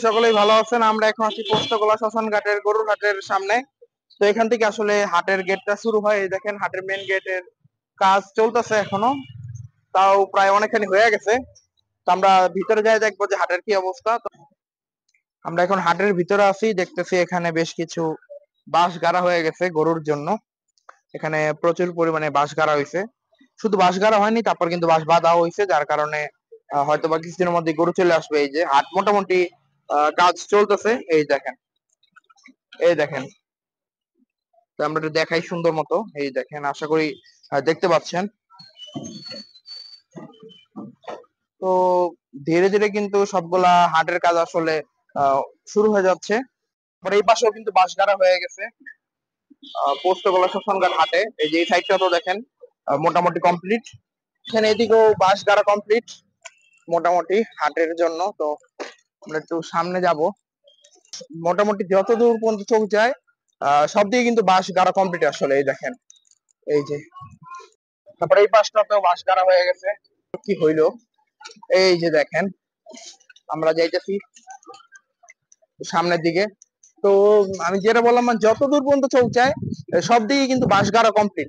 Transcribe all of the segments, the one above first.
সকলেই ভালো আছেন। আমরা এখন আছি পোস্তগোলা শ্মশান ঘাটের গরুর হাটের সামনে। তো এখান থেকে আসলে হাটের গেটটা শুরু হয়। এই দেখেন হাটের মেন গেটের কাজ চলতেছে এখনো, তাও প্রায় অনেকখানি হয়ে গেছে। তো আমরা ভিতরে যাই, দেখবো যে হাটের কি অবস্থা। তো আমরা এখন হাটের ভিতরে আছি, দেখতেছি এখানে বেশ কিছু বাঁশ গাড়া হয়ে গেছে গরুর জন্য। এখানে প্রচুর পরিমাণে বাঁশ গাড়া হয়েছে। শুধু বাঁশ গাড়া হয়নি, তারপর কিন্তু বাঁশ বাঁধাও হয়েছে, যার কারণে হয়তো বা কিছুদিনের মধ্যে গরু চলে আসবে। এই যে হাট মোটামুটি কাজ চলতেছে। এই দেখেন তো আমরা একটু দেখাই সুন্দর মতো। এই দেখেন, আশা করি দেখতে পাচ্ছেন। তো ধীরে ধীরে কিন্তু সবগুলা হাটের কাজ আসলে শুরু হয়ে যাচ্ছে। এই পাশেও কিন্তু বাঁশ গাড়া হয়ে গেছে পোস্তগোলা শ্মশানঘাট হাটে। এই যে এই সাইডটা তো দেখেন মোটামুটি কমপ্লিট। এখানে এদিকেও বাঁশ গাড়া কমপ্লিট মোটামুটি হাটের জন্য। তো আমরা একটু সামনে যাব। মোটামুটি যত দূর পর্যন্ত চোখ যায় সব দিকে কিন্তু বাঁশ গাড়া কমপ্লিট আসলে। এই দেখেন, এই যে তারপরে এই পাশটাতেও বাঁশ গাড়া হয়ে গেছে। কি হইলো, এই যে দেখেন আমরা যাইতেছি সামনের দিকে। তো আমি যেটা বললাম, যত দূর পর্যন্ত চোখ যায় সব দিকে কিন্তু বাঁশ গাড়া কমপ্লিট।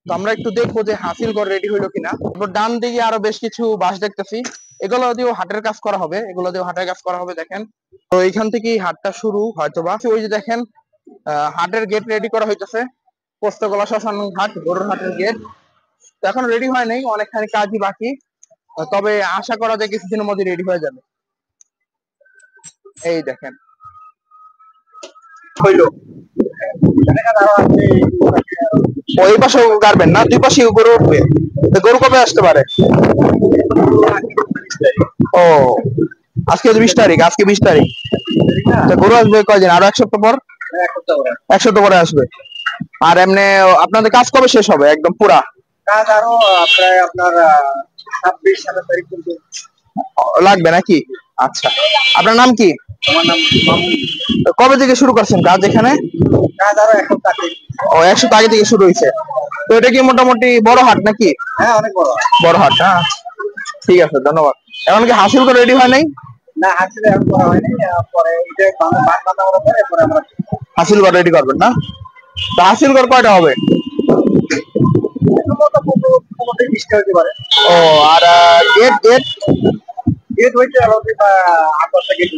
তো আমরা একটু দেখবো যে হাসিলগড় রেডি হইলো কিনা। তারপর ডান দিকে আরো বেশ কিছু বাঁশ দেখতেছি, এগুলো দিয়েও হাটের কাজ করা হবে। দেখেন, তো এইখান থেকেই হাটটা শুরু হয়তোবা। ওই যে দেখেন হাটের গেট রেডি করা হইতেছে। পোস্তগোলা শ্মশান ঘাট গরুর হাটের গেট এখন রেডি হয় নাই, অনেকখানি কাজই বাকি। তবে আশা করা যায় কিছুদিনের মধ্যে রেডি হয়ে যাবে। এই দেখেন হইলো। ওই পাশে গাড়বেন না, দুই পাশে গরু উঠবে। গরু কবে আসতে পারে? ও, আজকে 20 তারিখ, আজকে 20 তারিখ। গরু আসবে কয়দিন? আরো 1 সপ্তাহ পর? 1 সপ্তাহ পরে আসবে। আর এমনি আপনাদের কাজ কবে শেষ হবে একদম পুরা? কাজ আরো প্রায় আপনার 26-27 তারিখ পর্যন্ত লাগবে নাকি? আচ্ছা, আপনার নাম কি? আমার নাম মামুন। কবে থেকে শুরু করছেন কাজ এখানে? কাজ আরো 1 সপ্তাহ আগে। ও, 1 সপ্তাহ আগে থেকে শুরু হয়েছে। তো এটা কি মোটামুটি বড় হাট নাকি? হ্যাঁ, অনেক বড় বড় হাট। হ্যাঁ, ঠিক আছে, ধন্যবাদ। এখন কি হাসিল করে রেডি হয় নাই? না, হাসিল এখন করা হয়নি। পরে এটা বাদ বাঁধা হওয়ার পরে পরে আমরা হাসিল করে রেডি করবেন না? তো হাসিল করে কয়টা হবে? হতে পারে। ও, আর গেট গেট গেট হইতে 8-10টা গেট।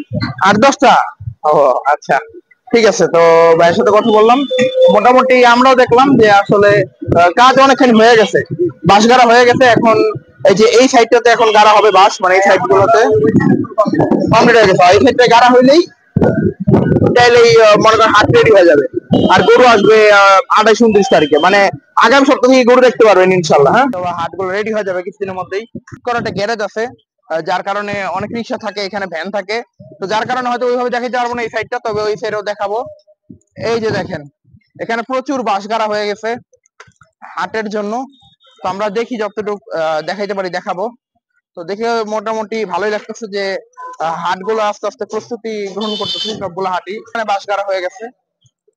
8-10টা? ও আচ্ছা, ঠিক আছে। তো ভাইয়ের সাথে কথা বললাম, মোটামুটি আমরাও দেখলাম যে আসলে কাজ অনেকখানি হয়ে গেছে, বাঁশ গাড়া হয়ে গেছে। এখন এই যে এই সাইডটাতে এখন গাড়া হবে বাঁশ, মানে এই সাইড গুলোতে কমপ্লিট হয়ে গেছে। এই সাইডটা গাড়া হইলেই তাইলেই মনে করেন হাট রেডি হয়ে যাবে। আর গরু আসবে 28-29 তারিখে, মানে আগামী সপ্তাহ থেকে গরু দেখতে পারবেন ইনশাল্লাহ। হ্যাঁ, তো হাটগুলো রেডি হয়ে যাবে কিছুদিনের মধ্যেই। একটা গ্যারেজ আছে, যার কারণে অনেক রিক্সা থাকে এখানে, ভ্যান থাকে। তো যার কারণে হয়তো ওইভাবে দেখাতে পারবো না এই সাইডটা, তবে ওই সাইডেও দেখাবো। এই যে দেখেন, এখানে প্রচুর বাঁশ গাড়া হয়ে গেছে হাটের জন্য। তো আমরা দেখি যতটুকু দেখাইতে পারি দেখাবো। তো দেখে মোটামুটি ভালোই লাগতেছে যে হাটগুলো আস্তে আস্তে প্রস্তুতি গ্রহণ করতেছে, সবগুলো হাটই মানে বাঁশ গাড়া হয়ে গেছে।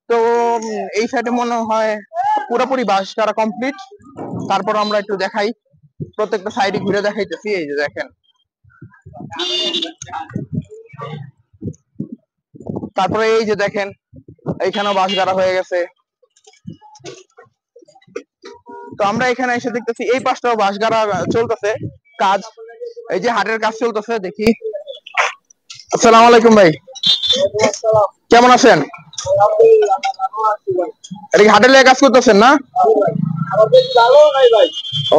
তো এই সাইডে মনে হয় পুরোপুরি বাঁশ গাড়া কমপ্লিট। তারপর আমরা একটু দেখাই, প্রত্যেকটা সাইডে ঘুরে দেখাইতেছি। এই যে দেখেন, তারপরে এই যে দেখেন এইখানেও বাঁশ গাড়া হয়ে গেছে। তো আমরা এখানে এসে দেখতেছি এই পাশটাও বাঁশ গাড়া চলতেছে কাজ। এই যে হাটের কাজ চলতেছে, দেখি। আসসালামু আলাইকুম ভাই, কেমন আছেন? এটা কি হাটের লেগে কাজ করতেছেন না?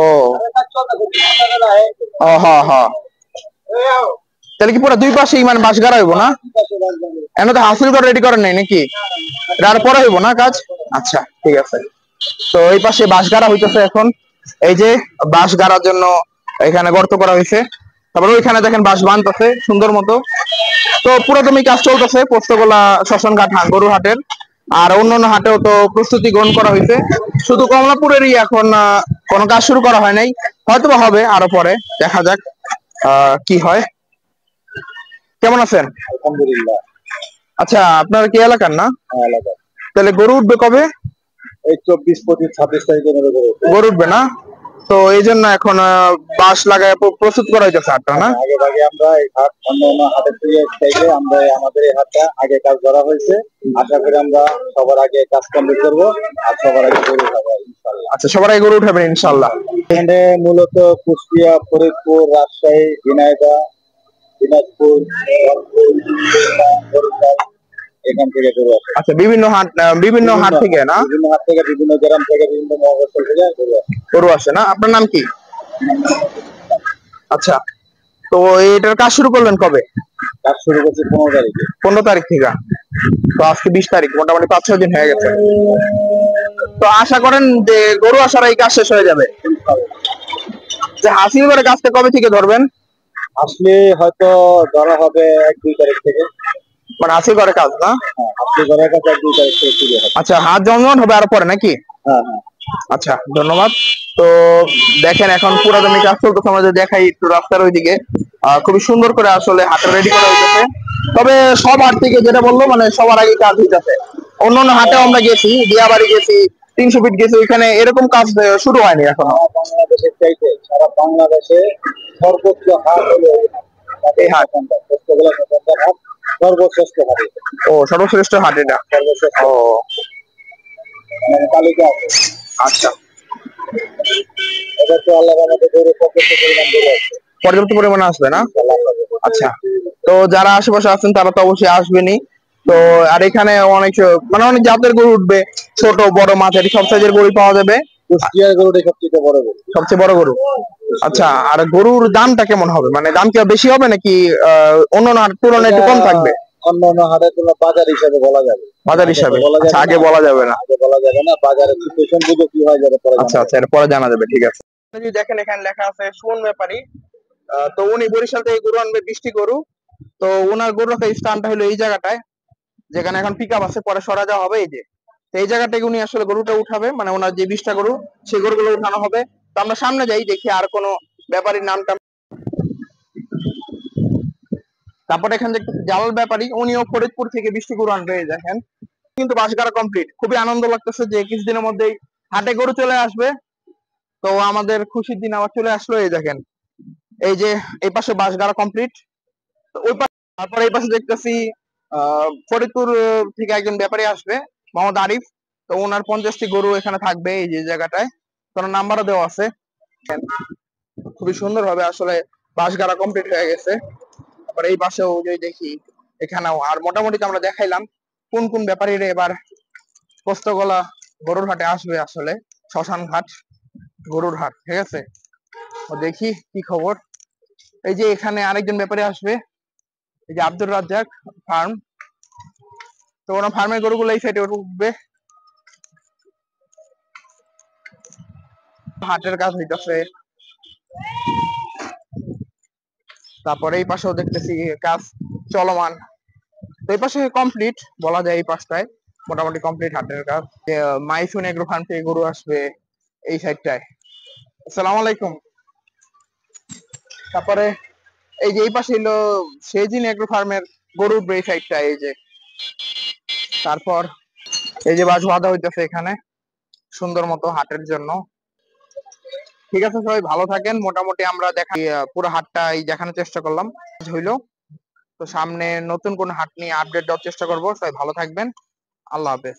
ও, ও হ্যাঁ হ্যাঁ। তাহলে কি পুরো দুই পাশেই মানে বাঁশ গাড়া হইব না? এনে তো হাসিল করে রেডি করেন নাই নাকি? আর পরে হইব না কাজ? আচ্ছা, ঠিক আছে। তো এই পাশে বাঁশ গাড়া হইতেছে এখন। এই যে বাঁশ গাড়ার জন্য এখানে গর্ত করা হয়েছে। তারপর ওইখানে দেখেন বাঁশ বাঁধতেছে সুন্দর মতো। তো পুরোদমই কাজ চলতেছে পোস্তগোলা শ্মশান ঘাট গরুর হাটের। আর অন্যান্য হাটেও তো প্রস্তুতি গ্রহণ করা হয়েছে, শুধু কমলাপুরেরই এখন কোনো কাজ শুরু করা হয় নাই। হয়তো বা হবে আরো পরে, দেখা যাক কি হয়। কেমন আছেন? আলহামদুলিল্লাহ। আচ্ছা, আপনার কি এলাকার না? এলাকার। তাহলে গরু উঠবে কবে? এই 24-25-26 তারিখে গরু উঠবে না? তো এই জন্য এখন বাঁশ লাগায় প্রস্তুত করা হইতেছে হাটটা, না? আগে ভাগে আমরা এই হাট অন্য অন্য হাটের থেকে চাইলে আমরা আমাদের এই হাটটা আগে কাজ করা হয়েছে। আশা করি আমরা সবার আগে কাজ কমপ্লিট করবো আর সবার আগে গরু খাবো ইনশাল্লাহ। আচ্ছা, সবার আগে গরু উঠাবেন ইনশাল্লাহ। এখানে মূলত কুষ্টিয়া, ফরিদপুর, রাজশাহী, ঝিনাইদহ, দিনাজপুর, রংপুর, খুলনা, বরিশাল এখান থেকে গরু আসে। আচ্ছা, বিভিন্ন হাট থেকে, না? বিভিন্ন হাট থেকে, বিভিন্ন গ্রাম থেকে, বিভিন্ন মহারাষ্ট্র থেকে গরু আসে, না? আপনার নাম কি? আচ্ছা, তো এটার কাজ শুরু করলেন কবে? কাজ শুরু করছি 15 তারিখে। 15 তারিখ থেকে। তো আজকে 20 তারিখ, মোটামুটি 5-6 দিন হয়ে গেছে। তো আশা করেন যে গরু আসার এই কাজ শেষ হয়ে যাবে। যে হাসিলগড়ের কাজটা কবে থেকে ধরবেন? আসলে হয়তো ধরা হবে 1-2 তারিখ থেকে। মানে হাসিলগড়ের কাজ, না? হ্যাঁ, হাসিলগড়ের কাছে 1-2 তারিখ থেকে শুরু হবে। আচ্ছা, হাত জমজমাট হবে আরো পরে, নাকি? হ্যাঁ হ্যাঁ। আচ্ছা, ধন্যবাদ। তো দেখেন, এখন পুরা জমি কাজ চলতেছে, আমাদের দেখাই একটু রাস্তার ওইদিকে খুবই সুন্দর করে আসলে হাটে রেডি করা হইতেছে। তবে সব হাট থেকে যেটা বললো, মানে সবার আগে কাজ হইতেছে। অন্যান্য হাটেও আমরা গেছি, দিয়াবাড়ি গেছি, 300 ফিট গেছি, ওইখানে এরকম কাজ শুরু হয়নি এখনো। বাংলাদেশের চাইতে সারা বাংলাদেশে সর্বোচ্চ হাট হলো এই হাট। হাট সর্বশ্রেষ্ঠ হাট। ও, সর্বশ্রেষ্ঠ হাট এটা? সর্বশ্রেষ্ঠ ও, মানে তালিকা আছে। আচ্ছা, এটা তো আল্লাহ আমাদের গরু পর্যাপ্ত পরিমাণ গরু আছে। পর্যাপ্ত পরিমাণে আসবে, না? আচ্ছা, তো যারা আশেপাশে আছেন তারা তো অবশ্যই আসবেনই। তো আর এখানে অনেক জাতের গরু উঠবে, ছোট বড় মাঝারি সব সাইজের গরু পাওয়া যাবে। কুষ্টিয়ার গরুটাই সবচেয়ে বড় গরু। সবচেয়ে বড় গরু। আচ্ছা, আর গরুর দামটা কেমন হবে? মানে দাম কি বেশি হবে নাকি অন্যান্য হাটের তুলনায় একটু কম থাকবে? অন্যান্য হাটের তুলনায় বাজার হিসাবে বলা যাবে। বাজার হিসাবে? আচ্ছা, আগে বলা যাবে না। আগে বলা যাবে না, বাজারের সিচুয়েশন বুঝে কি হয় যাবে পরে। আচ্ছা আচ্ছা, এর পরে জানা যাবে, ঠিক আছে। যদি দেখেন, এখানে লেখা আছে সুমন ব্যাপারী। তো উনি বরিশাল থেকে গরু আনবে 20টি গরু। তো ওনার গরু রাখার স্থানটা হলো এই জায়গাটায়, যেখানে এখন পিকআপ আছে, পরে সরা যাওয়া হবে এই যে। তো এই জায়গা থেকে উনি আসলে গরুটা উঠাবে, মানে ওনার যে 20টা গরু, সেই গরুগুলো উঠানো হবে। তো আমরা সামনে যাই, দেখি আর কোনো ব্যাপারীর নামটা। তারপরে এখানে দেখতেছি জালাল ব্যাপারী, উনিও ফরিদপুর থেকে 20টি গরু আনবে, এই দেখেন। কিন্তু বাঁশ গাড়া কমপ্লিট, খুবই আনন্দ লাগতেছে যে কিছুদিনের মধ্যেই হাটে গরু চলে আসবে। তো আমাদের খুশির দিন আবার চলে আসলো, এই দেখেন। এই যে এই পাশে বাঁশ গাড়া কমপ্লিট। তো ওই পাশে, তারপরে এই পাশে দেখতেছি ফরিদপুর থেকে একজন ব্যাপারী আসবে, মোহাম্মদ আরিফ। তো ওনার 50টি গরু এখানে থাকবে এই যে জায়গাটায়। তো নাম্বারও দেওয়া আছে। খুবই সুন্দর ভাবে আসলে বাঁশ গাড়া কমপ্লিট হয়ে গেছে। তারপর এই পাশেও যে দেখি, এখানেও। আর মোটামুটি আমরা দেখাইলাম কোন কোন ব্যাপারীরা এবার পোস্তগোলা গরুর হাটে আসবে, আসলে শ্মশান ঘাট গরুর হাট, ঠিক আছে। দেখি কি খবর। এই যে এখানে আরেকজন ব্যাপারী আসবে, এই যে আব্দুর রাজ্জাক ফার্ম। তো ওনার ফার্মের গরুগুলো এই সাইডে উঠবে। হাটের কাজ হইতেছে। তারপরে এই পাশেও দেখতেছি কাজ চলমান। তো এই পাশে কমপ্লিট বলা যায়, এই পাশটায় মোটামুটি কমপ্লিট হাটের কাজ। মাইসুন এগ্রো ফার্ম থেকে গরু আসবে এই সাইডটায়। আসসালামু আলাইকুম। তারপরে এই যে এই পাশে হলো সেজিন এগ্রো ফার্মের গরু উঠবে এই সাইডটা, এই যে। তারপর এই যে বাজ বাঁধা হইতেছে এখানে সুন্দর মতো হাটের জন্য। ঠিক আছে, সবাই ভালো থাকেন। মোটামুটি আমরা দেখাই পুরো হাটটা এই দেখানোর চেষ্টা করলাম, হইলো। তো সামনে নতুন কোন হাট নিয়ে আপডেট দেওয়ার চেষ্টা করবো। সবাই ভালো থাকবেন, আল্লাহ হাফেজ।